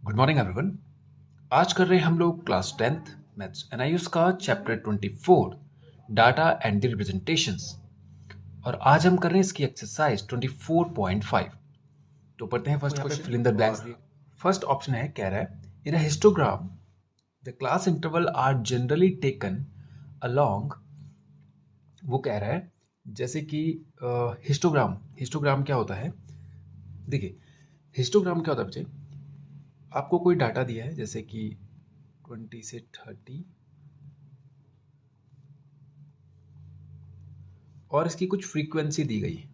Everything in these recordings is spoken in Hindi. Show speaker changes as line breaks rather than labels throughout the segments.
Good morning everyone. आज कर रहे हैं हम लोग क्लास 10th मैथ्स एनआईयूएस का chapter 24 data and the representations. और आज हम कर रहे हैं इसकी एक्सरसाइज 24.5। तो पढ़ते हैं first question. Fill in the blanks दिए। फर्स्ट ऑप्शन है, कह रहा है in a histogram the class interval are generally taken along. वो कह रहा है जैसे कि हिस्टोग्राम हिस्टोग्राम क्या होता है। देखिए हिस्टोग्राम क्या होता है बच्चे, आपको कोई डाटा दिया है जैसे कि 20 से 30 और इसकी कुछ फ्रीक्वेंसी दी गई है,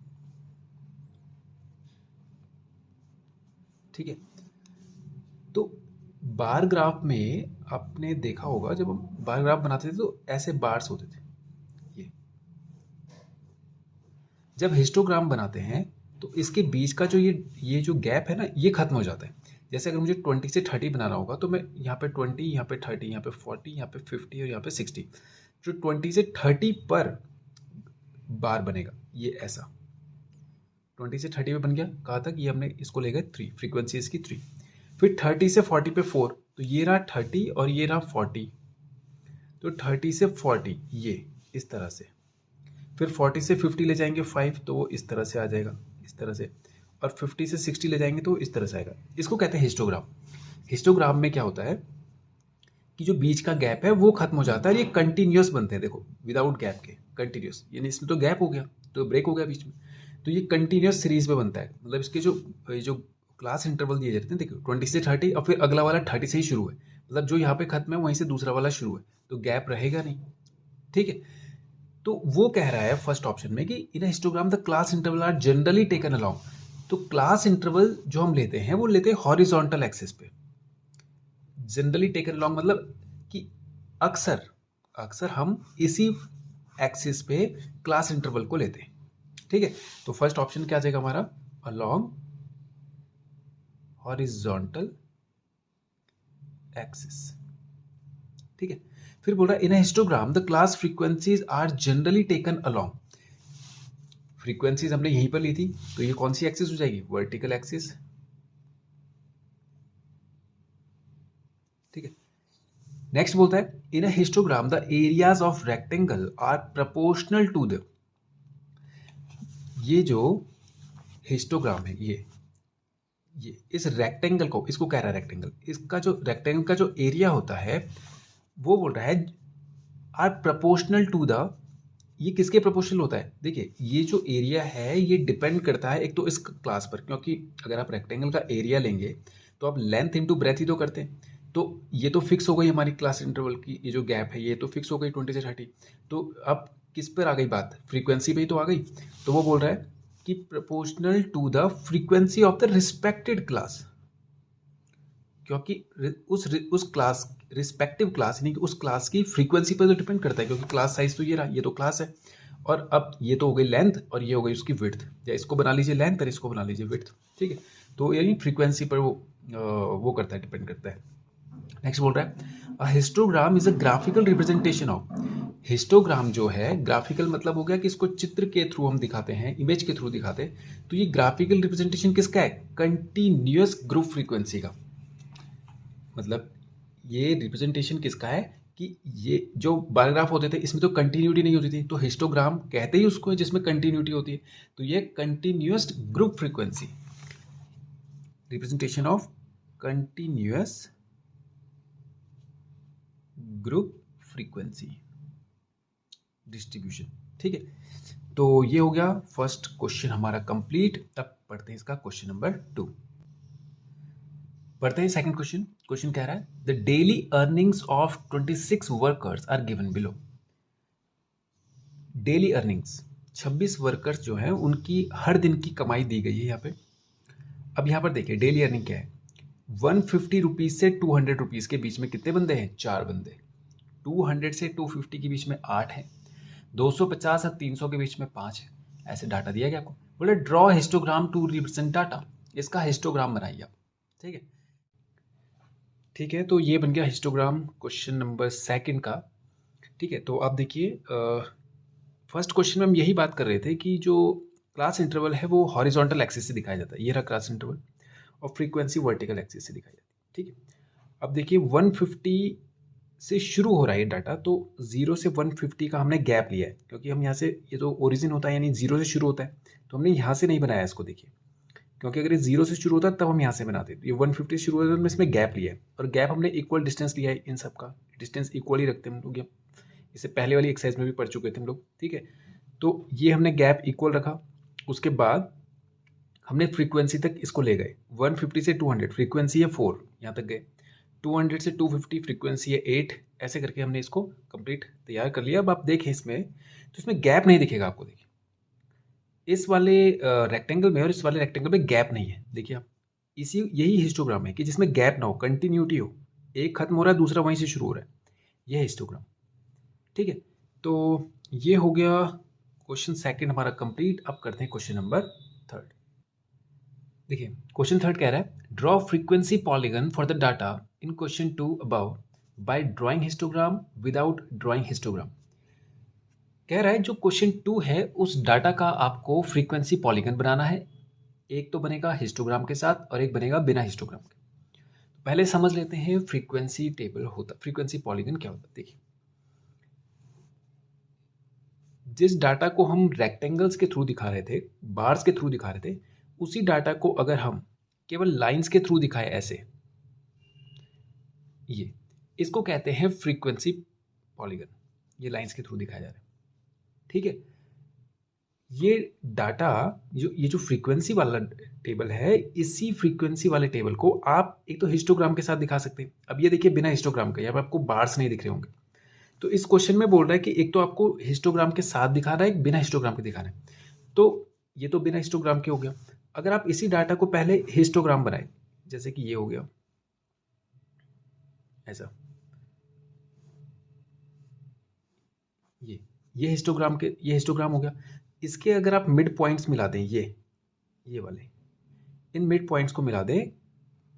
ठीक है। तो बार ग्राफ में आपने देखा होगा, जब हम बार ग्राफ बनाते थे तो ऐसे बार्स होते थे। ये जब हिस्टोग्राम बनाते हैं तो इसके बीच का जो ये जो गैप है ना, ये खत्म हो जाता है। जैसे अगर मुझे 20 से 30 बनाना होगा तो मैं यहाँ पे 20, यहाँ पे 30, यहाँ पे 40, यहाँ पे 50 और यहाँ पे 60, जो 20 से 30 पर बार बनेगा ये ऐसा 20 से 30 पे बन गया। कहाँ तक? ये हमने इसको ले गए 3, फ्रीक्वेंसी इसकी 3। फिर 30 से 40 पे 4, तो ये रहा 30 और ये रहा 40। तो 30 से 40 ये इस तरह से, फिर 40 से 50 ले जाएंगे 5, तो वो इस तरह से आ जाएगा, इस तरह से। और 50 से 60 ले जाएंगे तो इस तरह से आएगा। इसको कहते हैं हिस्टोग्राम। हिस्टोग्राम में क्या होता है कि जो बीच का गैप है वो खत्म हो जाता है और ये कंटिन्यूस बनते हैं। देखो विदाउट गैप के कंटिन्यूस, यानी इसमें तो गैप हो गया तो ब्रेक हो गया बीच में, तो ये कंटिन्यूस सीरीज में बनता है। मतलब इसके जो क्लास इंटरवल दिए जाते हैं, देखो 20 से 30 और फिर अगला वाला 30 से ही शुरू है। मतलब जो यहाँ पे खत्म है वहीं से दूसरा वाला शुरू है, तो गैप रहेगा नहीं, ठीक है। तो वो कह रहा है फर्स्ट ऑप्शन में कि in histogram the class interval are generally taken along. तो क्लास इंटरवल जो हम लेते हैं वो लेते हैं हॉरिजॉन्टल एक्सिस पे। जनरली टेकन अलोंग मतलब कि अक्सर अक्सर हम इसी एक्सिस पे क्लास इंटरवल को लेते हैं, ठीक है। तो फर्स्ट ऑप्शन क्या आ जाएगा हमारा? अलोंग हॉरिजॉन्टल एक्सिस, ठीक है। फिर बोल रहा है in histogram the class frequencies are generally taken along. Frequencies हमने यहीं पर ली थी, तो ये कौन सी एक्सिस हो जाएगी? वर्टिकल एक्सिस, ठीक है। नेक्स्ट बोलता है in a histogram the areas of rectangle are proportional to the. ये जो हिस्टोग्राम है ये इस रेक्टेंगल को, इसको कह रहा है रेक्टेंगल, इसका जो रेक्टेंगल का जो एरिया होता है वो बोल रहा है आर प्रोपोर्शनल टू द। ये किसके प्रोपोर्शनल होता है? देखिए ये जो एरिया है ये डिपेंड करता है एक तो इस क्लास पर, क्योंकि अगर आप रेक्टेंगल का एरिया लेंगे तो आप लेंथ इंटू ब्रेथ ही तो करते हैं। तो ये तो फिक्स हो गई हमारी क्लास इंटरवल की, ये जो गैप है ये तो फिक्स हो गई 20 से 30। तो अब किस पर आ गई बात? फ्रीक्वेंसी पे ही तो आ गई। तो वो बोल रहा है कि proportional to the frequency of the respected class, क्योंकि उस क्लास रिस्पेक्टिव क्लास यानी कि उस क्लास की फ्रीक्वेंसी पर तो डिपेंड करता है, क्योंकि क्लास साइज तो ये रहा, ये तो क्लास है। और अब ये तो हो गई लेंथ और ये हो गई उसकी विड्थ, या इसको बना लीजिए लेंथ और इसको बना लीजिए विड्थ, ठीक है। तो यानी फ्रीक्वेंसी पर वो करता है, डिपेंड करता है। नेक्स्ट बोल रहा है histogram is a graphical representation of. Histogram जो है ग्राफिकल मतलब हो गया कि इसको चित्र के थ्रू हम दिखाते हैं, इमेज के थ्रू दिखाते हैं। तो ये ग्राफिकल रिप्रेजेंटेशन किसका है? कंटिन्यूअस ग्रुप फ्रीक्वेंसी का। मतलब ये रिप्रेजेंटेशन किसका है कि ये जो बार ग्राफ होते थे इसमें तो कंटिन्यूटी नहीं होती थी, तो हिस्टोग्राम कहते ही उसको है जिसमें कंटिन्यूटी होती है। तो ये continuous group frequency, representation of continuous group frequency distribution, ठीक है। तो ये हो गया फर्स्ट क्वेश्चन हमारा कंप्लीट। अब पढ़ते हैं इसका क्वेश्चन नंबर 2। पढ़ते हैं सेकंड क्वेश्चन। क्वेश्चन कह रहा है the daily earnings of 26 workers are given below. Daily earnings 26 workers जो है उनकी हर दिन की कमाई दी गई है यहाँ पे। अब यहाँ पर देखिए डेली अर्निंग क्या है। 150 रुपीज से 200 रुपीज के बीच में कितने बंदे हैं? 4 बंदे। 200 से 250 के बीच में 8 है। 250 और 300 के बीच में 5 है। ऐसे डाटा दिया गया आपको। बोले draw histogram to represent data. इसका हिस्टोग्राम बनाइए आप, ठीक है। ठीक है, तो ये बन गया हिस्टोग्राम क्वेश्चन नंबर सेकंड का, ठीक है। तो आप देखिए फर्स्ट क्वेश्चन में हम यही बात कर रहे थे कि जो क्लास इंटरवल है वो हॉरिजॉन्टल एक्सिस से दिखाया जाता है, ये रहा क्लास इंटरवल, और फ्रीक्वेंसी वर्टिकल एक्सिस से दिखाई जाती है, ठीक है। अब देखिए 150 से शुरू हो रहा है ये डाटा, तो 0 से 150 का हमने गैप लिया है, क्योंकि हम यहाँ से, ये तो ओरिजिन होता है यानी 0 से शुरू होता है, तो हमने यहाँ से नहीं बनाया इसको, देखिए, क्योंकि अगर ये 0 से शुरू होता तब हम यहाँ से बनाते। तो ये 150 से शुरू होता है, तो हमने इसमें गैप लिया है, और गैप हमने इक्वल डिस्टेंस लिया है, इन सब का डिस्टेंस इक्वल ही रखते हैं हम लोग। ये इससे पहले वाली एक्सरसाइज में भी पढ़ चुके थे हम लोग, ठीक है। तो ये हमने गैप इक्वल रखा, उसके बाद हमने फ्रीक्वेंसी तक इसको ले गए। 150 से 200 फ्रीक्वेंसी है 4, यहाँ तक गए। 200 से 250 फ्रीक्वेंसी है 8, ऐसे करके हमने इसको कंप्लीट तैयार कर लिया। अब आप देखें इसमें, तो इसमें गैप नहीं दिखेगा आपको, देखिए इस वाले रेक्टेंगल में और इस वाले रेक्टेंगल में गैप नहीं है। देखिए आप, इसी यही हिस्टोग्राम है कि जिसमें गैप ना हो, कंटिन्यूटी हो, एक खत्म हो रहा है दूसरा वहीं से शुरू हो रहा है, यह हिस्टोग्राम, ठीक है। तो ये हो गया क्वेश्चन सेकंड हमारा कंप्लीट। अब करते हैं क्वेश्चन नंबर थर्ड। देखिए क्वेश्चन थर्ड कह रहा है, draw frequency polygon for the data in question 2 above by drawing histogram without drawing histogram. कह रहा है जो क्वेश्चन 2 है उस डाटा का आपको फ्रीक्वेंसी पॉलीगन बनाना है। एक तो बनेगा हिस्टोग्राम के साथ और एक बनेगा बिना हिस्टोग्राम के। तो पहले समझ लेते हैं फ्रीक्वेंसी टेबल होता, फ्रीक्वेंसी पॉलीगन क्या होता है। देखिए जिस डाटा को हम रेक्टेंगल्स के थ्रू दिखा रहे थे, बार्स के थ्रू दिखा रहे थे, उसी डाटा को अगर हम केवल लाइंस के थ्रू दिखाए ऐसे, ये इसको कहते हैं फ्रीक्वेंसी पॉलीगन। ये लाइंस के थ्रू दिखाया जा रहा है, ठीक है। ये डाटा ये जो फ्रीक्वेंसी वाला टेबल है, इसी फ्रीक्वेंसी वाले टेबल को आप एक तो हिस्टोग्राम के साथ दिखा सकते हैं। अब ये देखिए बिना हिस्टोग्राम के, यहाँ पे आपको बार्स नहीं दिख रहे होंगे। तो इस क्वेश्चन में बोल रहा है कि एक तो आपको हिस्टोग्राम के साथ दिखा रहा है, एक बिना हिस्टोग्राम के दिखा रहा है। तो ये तो बिना हिस्टोग्राम के हो गया। अगर आप इसी डाटा को पहले हिस्टोग्राम बनाए, जैसे कि ये हो गया ऐसा, ये हिस्टोग्राम हो गया। इसके अगर आप मिड पॉइंट्स मिला दें, ये वाले इन मिड पॉइंट्स को मिला दें,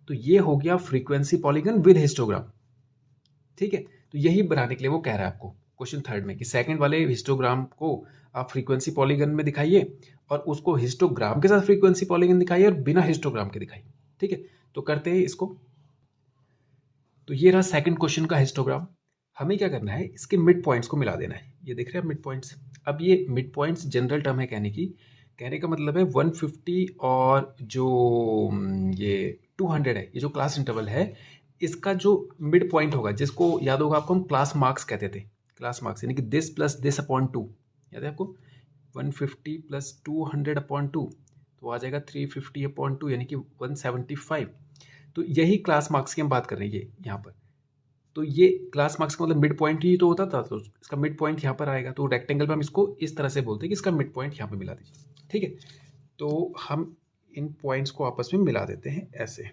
तो ये हो गया फ्रीक्वेंसी पॉलीगन विद हिस्टोग्राम, ठीक है। तो यही बनाने के लिए वो कह रहा है आपको क्वेश्चन थर्ड में कि सेकंड वाले हिस्टोग्राम को आप फ्रीक्वेंसी पॉलीगन में दिखाइए और उसको हिस्टोग्राम के साथ फ्रीक्वेंसी पॉलीगन दिखाइए और बिना हिस्टोग्राम के दिखाइए, ठीक है। तो करते हैं इसको। तो ये रहा सेकंड क्वेश्चन का हिस्टोग्राम। हमें क्या करना है, इसके मिड पॉइंट्स को मिला देना है। ये देख रहे हैं मिड पॉइंट्स। अब ये मिड पॉइंट्स जनरल टर्म है, कहने का मतलब है 150 और जो ये 200 है, ये जो क्लास इंटरवल है, इसका जो मिड पॉइंट होगा, जिसको याद होगा आपको हम क्लास मार्क्स कहते थे, क्लास मार्क्स यानी कि दिस प्लस दिस अपॉन 2, याद है आपको, 150 प्लस 200 अपॉन 2, तो आ जाएगा 350 अपॉन 2 यानी कि 175। तो यही क्लास मार्क्स की हम बात कर रहे हैं, ये यहाँ पर। तो ये क्लास मार्क्स का मतलब मिड पॉइंट ही तो होता था, तो इसका मिड पॉइंट यहाँ पर आएगा। तो रेक्टेंगल पर हम इसको इस तरह से बोलते हैं कि इसका मिड पॉइंट यहाँ पर मिला दीजिए, ठीक है। तो हम इन पॉइंट्स को आपस में मिला देते हैं ऐसे,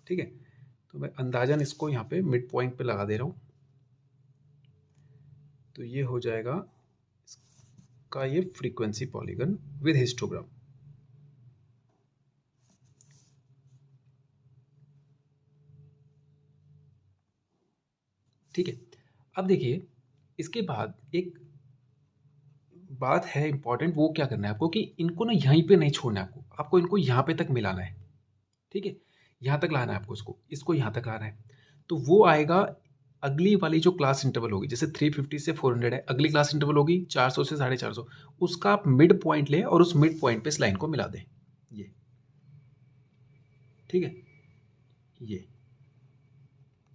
ठीक है। तो मैं अंदाजन इसको यहाँ पे मिड पॉइंट पे लगा दे रहा हूँ। तो ये हो जाएगा इसका ये फ्रीक्वेंसी पॉलीगन विद हिस्टोग्राम। ठीक है। अब देखिए इसके बाद एक बात है इंपॉर्टेंट, वो क्या करना है आपको कि इनको ना यहीं पे नहीं छोड़ना है आपको इनको यहाँ पे तक मिलाना है, ठीक है। यहाँ तक लाना है आपको, इसको यहाँ तक लाना है। तो वो आएगा अगली वाली जो क्लास इंटरवल होगी, जैसे 350 से 400 है, अगली क्लास इंटरवल होगी 400 से 450, उसका आप मिड पॉइंट लें और उस मिड पॉइंट पे इस लाइन को मिला दें, ये ठीक है। ये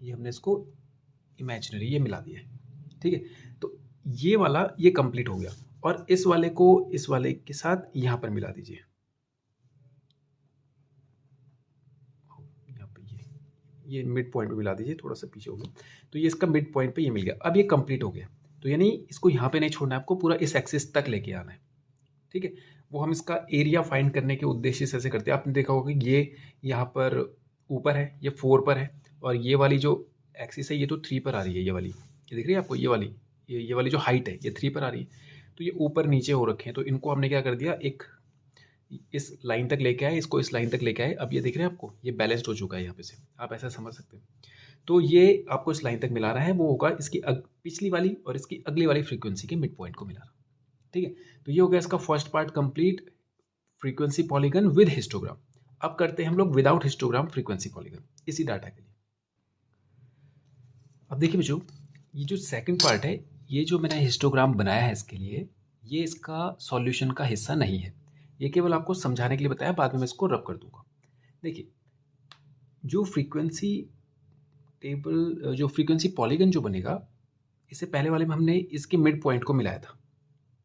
हमने इसको इमेजिनरी ये मिला दिया है, ठीक है। तो ये वाला ये कंप्लीट हो गया, और इस वाले को इस वाले के साथ यहाँ पर मिला दीजिए, यहाँ पे ये मिड पॉइंट पे मिला दीजिए, थोड़ा सा पीछे हो गया। तो ये इसका मिड पॉइंट पे ये मिल गया। अब ये कंप्लीट हो गया, तो यानी इसको यहाँ पे नहीं छोड़ना है आपको, पूरा इस एक्सिस तक लेके आना है, ठीक है। वो हम इसका एरिया फाइंड करने के उद्देश्य से ऐसे करते हैं। आपने देखा होगा कि ये यहाँ पर ऊपर है, ये 4 पर है, और ये वाली जो एक्सिस है ये तो 3 पर आ रही है, ये वाली, ये दिख रही है आपको, ये वाली जो हाइट है ये 3 पर आ रही है। तो ये ऊपर नीचे हो रखे हैं, तो इनको हमने क्या कर दिया, एक इस लाइन तक लेके आए, इसको इस लाइन तक लेके आए। अब ये दिख रहे हैं आपको, ये बैलेंस्ड हो चुका है यहाँ पे से, आप ऐसा समझ सकते हैं। तो ये आपको इस लाइन तक मिला रहा है, वो होगा इसकी पिछली वाली और इसकी अगली वाली फ्रीक्वेंसी के मिड पॉइंट को मिला रहा, ठीक है। तो ये हो गया इसका first part complete, frequency polygon with histogram. अब करते हैं हम लोग विदाउट हिस्टोग्राम फ्रीक्वेंसी पॉलीगन इसी डाटा के लिए। अब देखिए बच्चों, ये जो सेकंड पार्ट है, ये जो मैंने हिस्टोग्राम बनाया है इसके लिए, ये इसका सॉल्यूशन का हिस्सा नहीं है, ये केवल आपको समझाने के लिए बताया, बाद में मैं इसको रब कर दूंगा। देखिए, जो फ्रीक्वेंसी टेबल, जो फ्रीक्वेंसी पॉलीगन जो बनेगा, इससे पहले वाले में हमने इसके मिड पॉइंट को मिलाया था,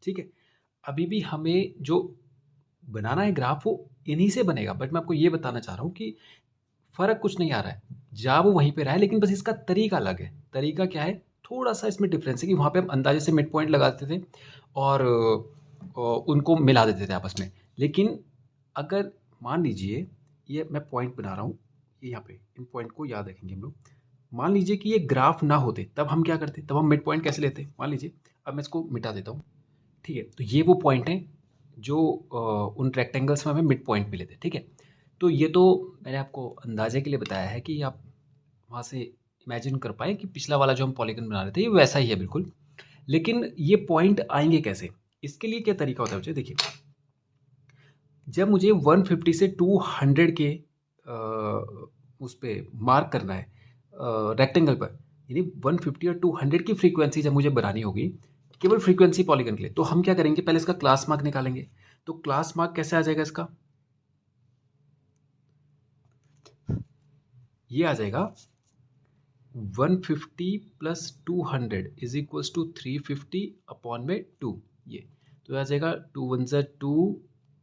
ठीक है। अभी भी हमें जो बनाना है ग्राफ वो इन्हीं से बनेगा, बट मैं आपको ये बताना चाह रहा हूँ कि फ़र्क कुछ नहीं आ रहा है, जा वो वहीं पे रहा है, लेकिन बस इसका तरीका अलग है। तरीका क्या है, थोड़ा सा इसमें डिफरेंस है कि वहाँ पे हम अंदाजे से मिड पॉइंट लगा देते थे और उनको मिला देते थे आपस में। लेकिन अगर मान लीजिए, ये मैं पॉइंट बना रहा हूँ, ये यहाँ पे इन पॉइंट को याद रखेंगे हम लोग। मान लीजिए कि ये ग्राफ ना होते, तब हम क्या करते, तब हम मिड पॉइंट कैसे लेते। मान लीजिए, अब मैं इसको मिटा देता हूँ, ठीक है। तो ये वो पॉइंट हैं जो उन रेक्टेंगल्स में हमें मिड पॉइंट मिले थे, ठीक है। तो ये तो मैंने आपको अंदाजे के लिए बताया है कि आप वहाँ से इमेजिन कर पाए कि पिछला वाला जो हम पॉलीगन बना रहे थे ये वैसा ही है बिल्कुल। लेकिन ये पॉइंट आएंगे कैसे, इसके लिए क्या तरीका होता है बच्चे, देखिए। जब मुझे 150 से 200 के उस पर मार्क करना है रेक्टेंगल पर, यानी 150 और 200 की फ्रीक्वेंसी जब मुझे बनानी होगी केवल फ्रीक्वेंसी पॉलीगन के लिए, तो हम क्या करेंगे, पहले इसका क्लास मार्क निकालेंगे। तो क्लास मार्क कैसे आ जाएगा इसका, ये आ जाएगा 150 plus 200 is equals to 350 upon में 2। ये तो आ जाएगा 2 1 ज़ा 2,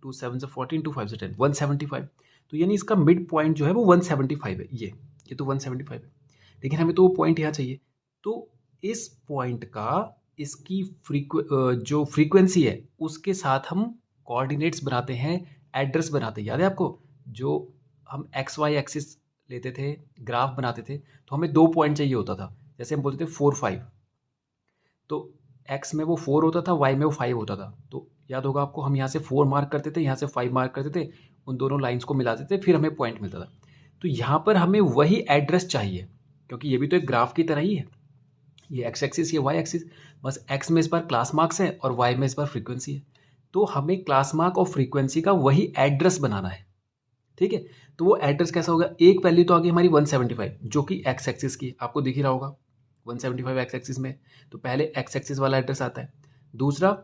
2 7 ज़ा 14, 2 5 ज़ा 10, 175। तो यानी इसका मिड पॉइंट जो है वो 175 है। ये तो 175 है, लेकिन हमें तो वो पॉइंट यहाँ चाहिए। तो इस पॉइंट का इसकी जो फ्रीक्वेंसी है उसके साथ हम कोऑर्डिनेट्स बनाते हैं, एड्रेस बनाते हैं। याद है आपको, जो हम एक्स वाई एक्सिस लेते थे, ग्राफ बनाते थे, तो हमें 2 पॉइंट चाहिए होता था। जैसे हम बोलते थे 4 5, तो एक्स में वो 4 होता था, वाई में वो 5 होता था। तो याद होगा आपको, हम यहाँ से 4 मार्क करते थे, यहाँ से 5 मार्क करते थे, उन दोनों लाइन्स को मिलाते थे, फिर हमें पॉइंट मिलता था। तो यहाँ पर हमें वही एड्रेस चाहिए, क्योंकि ये भी तो एक ग्राफ की तरह ही है। ये एक्स एक्सिस, ये वाई एक्सिस, बस एक्स में इस बार क्लास मार्क्स है और वाई में इस बार फ्रीक्वेंसी है। तो हमें क्लास मार्क और फ्रीक्वेंसी का वही एड्रेस बनाना है, ठीक है। तो वो एड्रेस कैसा होगा, एक वैल्यू तो आ गई हमारी 175 जो कि एक्स एक्सिस की, आपको दिख ही रहा होगा 175 एक्स एक्सिस में, तो पहले एक्स एक्सिस वाला एड्रेस आता है। दूसरा,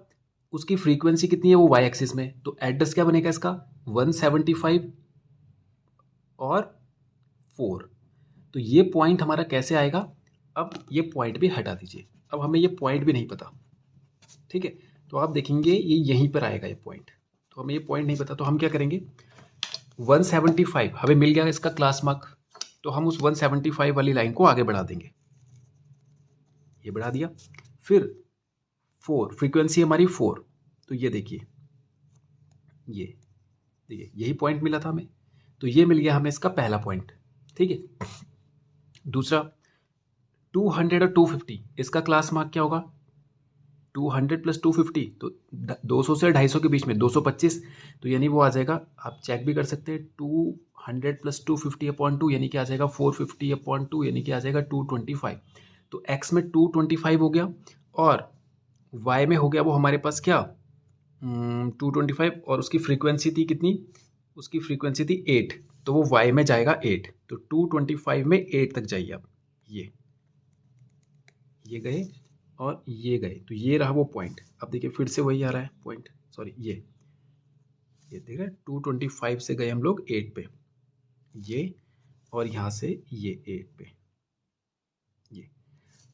उसकी फ्रीक्वेंसी कितनी है, वो वाई एक्सिस में, तो एड्रेस क्या बनेगा इसका, 175 और 4। तो ये पॉइंट हमारा कैसे आएगा, अब ये पॉइंट भी हटा दीजिए, अब हमें ये पॉइंट भी नहीं पता, ठीक है। तो आप देखेंगे ये यहीं पर आएगा ये पॉइंट, तो हमें ये पॉइंट नहीं पता, तो हम क्या करेंगे, 175 हमें मिल गया इसका क्लास मार्क, तो हम उस 175 वाली लाइन को आगे बढ़ा देंगे, ये बढ़ा दिया। फिर 4, फ्रीक्वेंसी हमारी 4, तो ये देखिए, ये देखिए यही पॉइंट मिला था हमें, तो ये मिल गया हमें इसका पहला पॉइंट, ठीक है। दूसरा, 200 और 250, इसका क्लास मार्क क्या होगा, 200 प्लस 250, तो 200 से 250 के बीच में 225, तो यानी वो आ जाएगा, आप चेक भी कर सकते हैं, 200 प्लस 250 अपॉन 2 यानी कि आ जाएगा 450 अपॉन 2 यानी कि आ जाएगा 225। तो एक्स में 225 हो गया और वाई में हो गया वो हमारे पास क्या 225, और उसकी फ्रीक्वेंसी थी कितनी, उसकी फ्रीक्वेंसी थी 8, तो वो वाई में जाएगा 8, तो 225 में 8 तक जाइए आप, ये गए और ये गए, तो ये रहा वो पॉइंट। अब देखिए फिर से वही आ रहा है पॉइंट, सॉरी ये देख रहे हैं, 225 से गए हम लोग 8 पे, ये, और यहाँ से ये 8 पे, ये,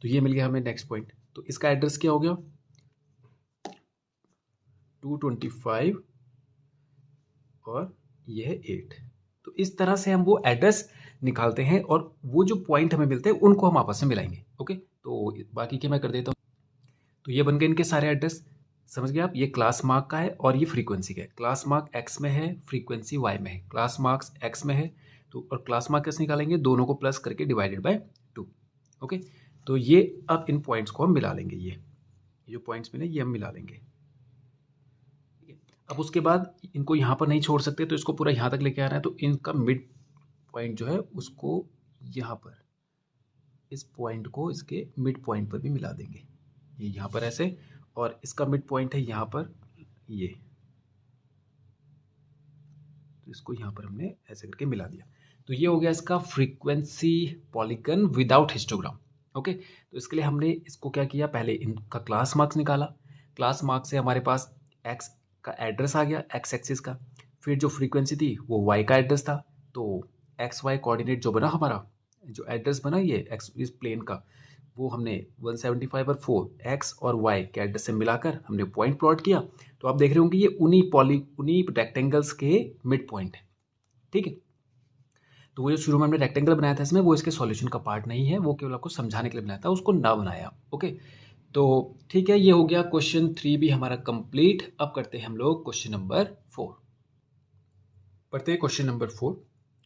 तो ये मिल गया हमें नेक्स्ट पॉइंट। तो इसका एड्रेस क्या हो गया, 225 और ये है 8। तो इस तरह से हम वो एड्रेस निकालते हैं और वो जो पॉइंट हमें मिलते हैं उनको हम आपस में मिलाएंगे। ओके, तो बाकी के मैं कर देता हूँ। तो ये बन गए इनके सारे एड्रेस, समझ गए आप, ये क्लास मार्क का है और ये फ्रीक्वेंसी का है। क्लास मार्क एक्स में है, फ्रीक्वेंसी वाई में है, क्लास मार्क्स एक्स में है, तो और क्लास मार्क कैसे निकालेंगे, दोनों को प्लस करके डिवाइडेड बाय 2। ओके, तो ये अब इन पॉइंट्स को हम मिला लेंगे, ये जो पॉइंट्स मिले ये हम मिला लेंगे। अब उसके बाद इनको यहाँ पर नहीं छोड़ सकते, तो इसको पूरा यहाँ तक लेके आना है, तो इनका मिड पॉइंट जो है उसको यहाँ पर, इस पॉइंट को इसके मिड पॉइंट पर भी मिला देंगे, ये यहाँ पर ऐसे, और इसका मिड पॉइंट है यहाँ पर ये, तो इसको यहाँ पर हमने ऐसे करके मिला दिया। तो ये हो गया इसका frequency polygon without histogram. Okay, तो इसके लिए हमने इसको क्या किया, पहले इनका क्लास मार्क्स निकाला। क्लास मार्क्स से हमारे पास एक्स का एड्रेस आ गया, एक्स एक्सिस का। फिर जो फ्रीक्वेंसी थी वो वाई का एड्रेस था, तो एक्स वाई कोऑर्डिनेट जो बना हमारा, जो एड्रेस बना ये एक्स इस प्लेन का, वो हमने 175 और 4 एक्स और वाई के एड्रेस से मिलाकर हमने पॉइंट प्लॉट किया। तो आप देख रहे होंगे ये उन्हीं रेक्टेंगल्स के मिड पॉइंट है। ठीक है, तो वो जो शुरू में हमने रेक्टेंगल बनाया था इसमें, वो इसके सॉल्यूशन का पार्ट नहीं है, वो केवल आपको समझाने के लिए बनाया था, उसको ना बनाया। ओके, तो ठीक है, ये हो गया क्वेश्चन 3 भी हमारा कंप्लीट। अब करते हैं हम लोग क्वेश्चन नंबर 4। पढ़ते हैं क्वेश्चन नंबर 4।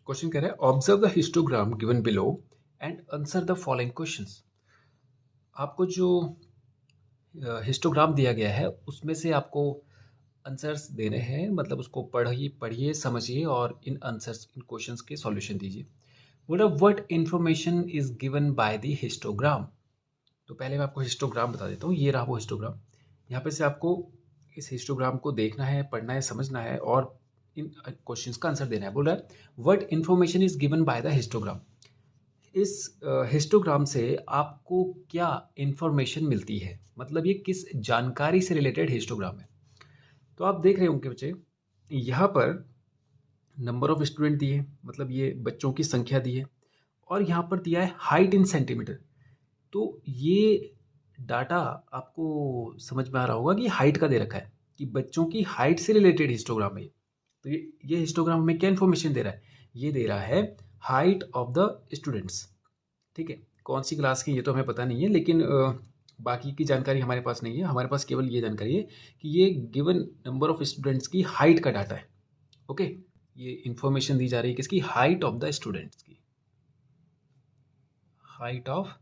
क्वेश्चन कह रहा है observe the histogram given below and answer the following questions. आपको जो हिस्टोग्राम दिया गया है उसमें से आपको आंसर्स देने हैं, मतलब उसको पढ़िए समझिए और इन आंसर्स, इन क्वेश्चंस के सॉल्यूशन दीजिए। बोला what information is given by the histogram. तो पहले मैं आपको हिस्टोग्राम बता देता हूँ। ये रहा वो हिस्टोग्राम। यहाँ पे से आपको इस हिस्टोग्राम को देखना है, पढ़ना है, समझना है और इन क्वेश्चंस का आंसर देना है। बोल रहा है what information is given by the histogram. इस हिस्टोग्राम से आपको क्या इन्फॉर्मेशन मिलती है, मतलब ये किस जानकारी से रिलेटेड हिस्टोग्राम है। तो आप देख रहे होंगे बच्चे, यहाँ पर नंबर ऑफ स्टूडेंट दिए, मतलब ये बच्चों की संख्या दी है, और यहाँ पर दिया है हाइट इन सेंटीमीटर। तो ये डाटा आपको समझ में आ रहा होगा कि हाइट का दे रखा है, कि बच्चों की हाइट से रिलेटेड हिस्टोग्राम है। तो ये हिस्टोग्राम में क्या इन्फॉर्मेशन दे रहा है, ये दे रहा है हाइट ऑफ द स्टूडेंट्स। ठीक है, कौन सी क्लास की ये तो हमें पता नहीं है, लेकिन बाकी की जानकारी हमारे पास नहीं है। हमारे पास केवल ये जानकारी है कि ये गिवन नंबर ऑफ स्टूडेंट्स की हाइट का डाटा है। ओके, ये इंफॉर्मेशन दी जा रही है किसकी, हाइट ऑफ द स्टूडेंट्स की, height of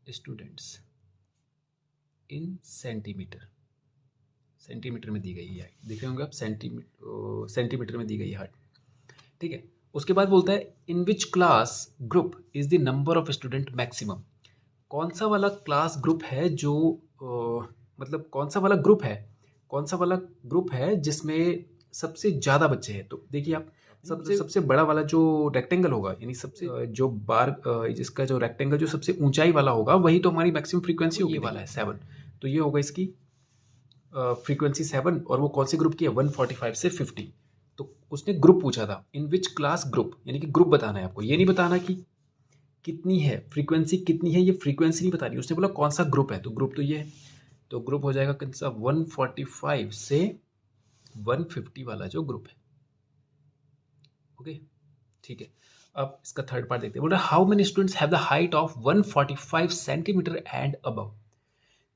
students in centimetre. Centimetre में दी गई है, देख रहे होंगे आप, सेंटीमीटर में दी गई है हाइट। ठीक है, उसके बाद बोलता है in which class group is the number of student maximum. कौन सा वाला क्लास ग्रुप है जो मतलब कौन सा वाला ग्रुप है जिसमें सबसे ज़्यादा बच्चे हैं। तो देखिए आप, सबसे बड़ा वाला जो रेक्टेंगल होगा, यानी सबसे जो बार जिसका जो रेक्टेंगल जो सबसे ऊंचाई वाला होगा, वही तो हमारी मैक्सिमम फ्रीक्वेंसी होगी। ये वाला है 7, तो ये होगा इसकी फ्रीक्वेंसी 7, और वो कौन से ग्रुप की है, 145 से 50। तो उसने ग्रुप पूछा था, इन विच क्लास ग्रुप, यानी कि ग्रुप बताना है आपको, ये नहीं बताना कि कितनी है फ्रीक्वेंसी, कितनी है, ये फ्रीक्वेंसी नहीं बता रही। उसने बोला कौन सा ग्रुप है, तो ग्रुप तो ये है, तो ग्रुप हो जाएगा कौन सा, 145 से 150 वाला जो ग्रुप है। ओके, ठीक है, अब इसका थर्ड पार्ट देखते हैं। बोल रहा how many students have the height of 145 centimetre and above.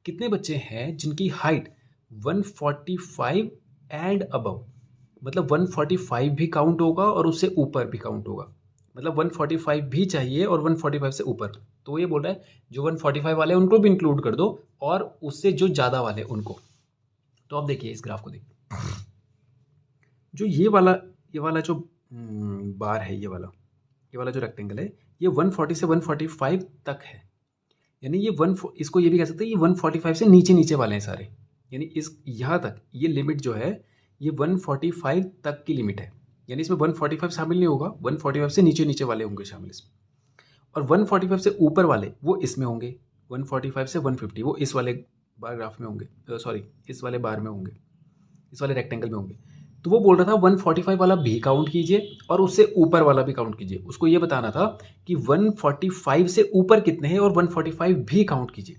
कितने बच्चे हैं जिनकी हाइट 145 एंड अबव, मतलब 145 भी काउंट होगा और उससे ऊपर भी काउंट होगा, मतलब 145 भी चाहिए और 145 से ऊपर। तो ये बोल रहा है जो 145 वाले उनको भी इंक्लूड कर दो और उससे जो ज़्यादा वाले उनको। तो आप देखिए इस ग्राफ को देखिए, जो ये वाला जो बार है, ये वाला जो रेक्टेंगल है, ये 140 से 145 तक है, यानी ये इसको ये भी कह सकते हैं ये 145 से नीचे वाले हैं सारे, यानी इस यहाँ तक ये लिमिट जो है ये 145 तक की लिमिट है, यानी इसमें 145 शामिल नहीं होगा, 145 से नीचे वाले होंगे शामिल इसमें, और 145 से ऊपर वाले वो इसमें होंगे, 145 से 150 वो इस वाले बार ग्राफ में होंगे, सॉरी इस वाले बार में होंगे, इस वाले रेक्टेंगल में होंगे। तो वो बोल रहा था 145 वाला भी काउंट कीजिए और उससे ऊपर वाला भी काउंट कीजिए। उसको ये बताना था कि 145 से ऊपर कितने हैं और 145 भी काउंट कीजिए।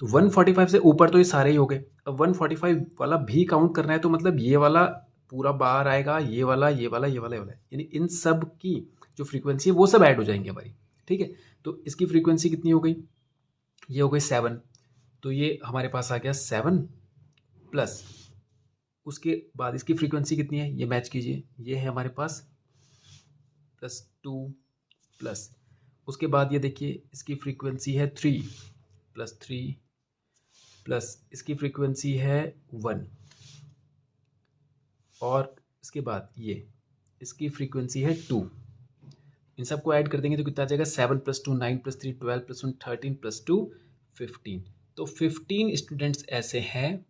तो 145 से ऊपर तो ये सारे ही हो गए, अब 145 वाला भी काउंट करना है, तो मतलब ये वाला पूरा बार आएगा, ये वाला, यानी इन सब की जो फ्रीक्वेंसी है वो सब ऐड हो जाएंगे हमारी। ठीक है, तो इसकी फ्रीक्वेंसी कितनी हो गई, ये हो गई 7, तो ये हमारे पास आ गया 7 प्लस, उसके बाद इसकी फ्रीक्वेंसी कितनी है ये मैच कीजिए, ये है हमारे पास +2 प्लस, उसके बाद ये देखिए इसकी फ्रीक्वेंसी है 3 प्लस इसकी फ्रीक्वेंसी है 1, और इसके बाद ये इसकी फ्रीक्वेंसी है 2। इन सबको ऐड कर देंगे तो कितना आ जाएगा, 7 + 2 9 + 3 12 + 1 13 + 2 15। तो 15 स्टूडेंट्स ऐसे हैं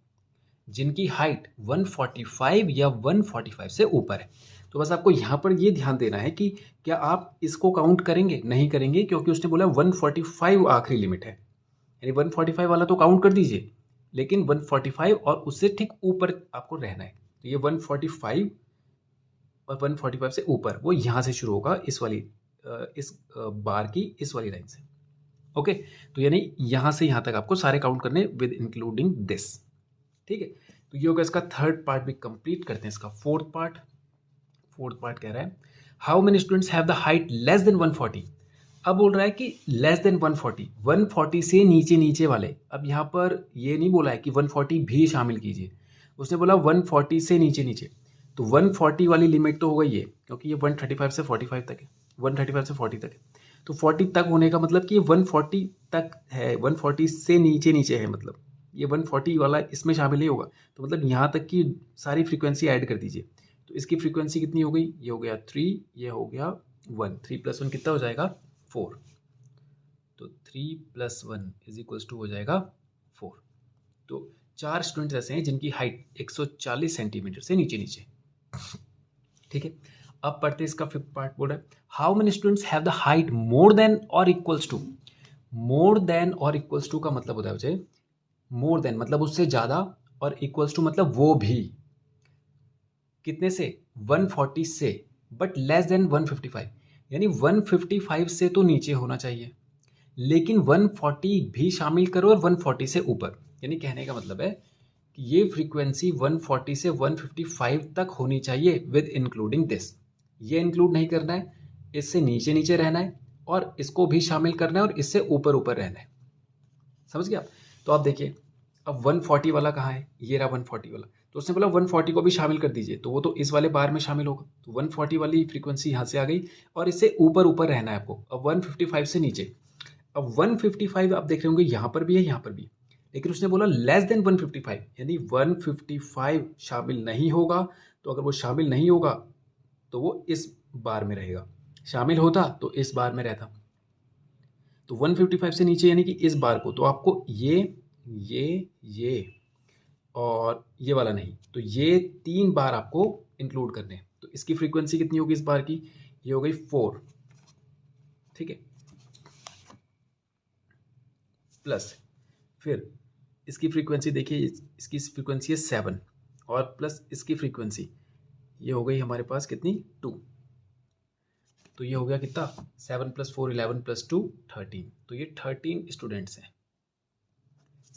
जिनकी हाइट 145 या 145 से ऊपर है। तो बस आपको यहाँ पर ये ध्यान देना है कि क्या आप इसको काउंट करेंगे, नहीं करेंगे, क्योंकि उसने बोला 145 आखिरी लिमिट है, यानी 145 वाला तो काउंट कर दीजिए, लेकिन 145 और उससे ठीक ऊपर आपको रहना है। तो ये 145 और 145 से ऊपर वो यहाँ से शुरू होगा, इस वाली इस बार की इस वाली लाइन से। ओके, तो यानी यहाँ से यहाँ तक आपको सारे काउंट करने विद इंक्लूडिंग दिस। ठीक है, तो ये होगा इसका थर्ड पार्ट भी कंप्लीट करते हैं। इसका फोर्थ पार्ट कह रहा है how many students have the height less than 140। अब बोल रहा है कि लेस देन 140 से नीचे नीचे वाले। अब यहाँ पर ये नहीं बोला है कि 140 भी शामिल कीजिए, उसने बोला 140 से नीचे नीचे। तो 140 वाली लिमिट तो हो गई है, क्योंकि ये 135 से 45 तक है, 135 से 40 तक है। तो 40 तक होने का मतलब कि ये 140 तक है, 140 से नीचे नीचे है, मतलब ये 140 वाला इसमें शामिल नहीं होगा। तो मतलब यहाँ तक की सारी फ्रीक्वेंसी ऐड कर दीजिए। तो इसकी फ्रीक्वेंसी कितनी हो गई, ये हो गया 3, ये हो गया 1, 3 + 1 कितना हो जाएगा 4। तो 3 + 1 = हो जाएगा 4। तो 4 स्टूडेंट्स ऐसे हैं जिनकी हाइट 140 सेंटीमीटर से नीचे नीचे। ठीक है, अब पढ़ते हैं इसका फिफ्थ पार्ट। बोल रहा है how many students have the height more than और इक्वल्स टू। मोर देन और इक्वल्स टू का मतलब होता है बच्चे, मोर देन मतलब उससे ज़्यादा, और इक्वल्स टू मतलब वो भी। कितने से, 140 से, बट लेस देन 155, यानी 155 से तो नीचे होना चाहिए, लेकिन 140 भी शामिल करो और 140 से ऊपर। यानी कहने का मतलब है कि ये फ्रीक्वेंसी 140 से 155 तक होनी चाहिए विद इंक्लूडिंग दिस। ये इंक्लूड नहीं करना है, इससे नीचे नीचे रहना है, और इसको भी शामिल करना है, और इससे ऊपर ऊपर रहना है। समझ गया? तो आप देखिए, अब 140 वाला कहाँ है, ये रहा 140 वाला। तो उसने बोला 140 को भी शामिल कर दीजिए, तो वो तो इस वाले बार में शामिल होगा। तो 140 वाली फ्रीक्वेंसी यहाँ से आ गई, और इससे ऊपर ऊपर रहना है आपको। अब 155 से नीचे, अब 155 आप देख रहे होंगे यहाँ पर भी है, यहाँ पर भी, लेकिन उसने बोला लेस देन 155, यानी 155 शामिल नहीं होगा। तो अगर वो शामिल नहीं होगा तो वो इस बार में रहेगा, शामिल होता तो इस बार में रहता। तो 155 से नीचे यानी कि इस बार को, तो आपको ये और ये वाला नहीं, तो ये 3 बार आपको इंक्लूड करने हैं। तो इसकी फ्रीक्वेंसी कितनी होगी इस बार की, ये हो गई 4। ठीक है, प्लस फिर इसकी फ्रीक्वेंसी देखिए, इसकी फ्रीक्वेंसी है 7, और प्लस इसकी फ्रीक्वेंसी ये हो गई हमारे पास कितनी, 2। तो ये हो गया कितना, 7 + 4 11 + 2 13। तो ये 13 स्टूडेंट्स हैं।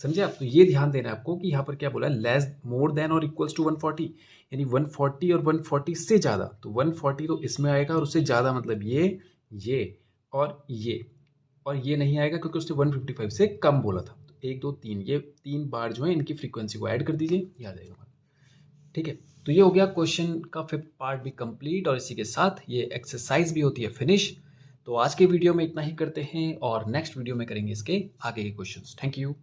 समझे आप? तो ये ध्यान देना है आपको कि यहाँ पर क्या बोला, लेस मोर देन और इक्वल्स टू 140, यानी 140 और 140 से ज़्यादा। तो 140 तो इसमें आएगा, और उससे ज़्यादा मतलब ये और ये नहीं आएगा, क्योंकि उसने 155 से कम बोला था। तो 1 2 3, ये 3 बार जो है इनकी फ्रीक्वेंसी को ऐड कर दीजिए, ये आ जाएगा हमारा। ठीक है, तो ये हो गया क्वेश्चन का फिफ्थ पार्ट भी कंप्लीट, और इसी के साथ ये एक्सरसाइज भी होती है फिनिश। तो आज के वीडियो में इतना ही करते हैं, और नेक्स्ट वीडियो में करेंगे इसके आगे के क्वेश्चंस। Thank you.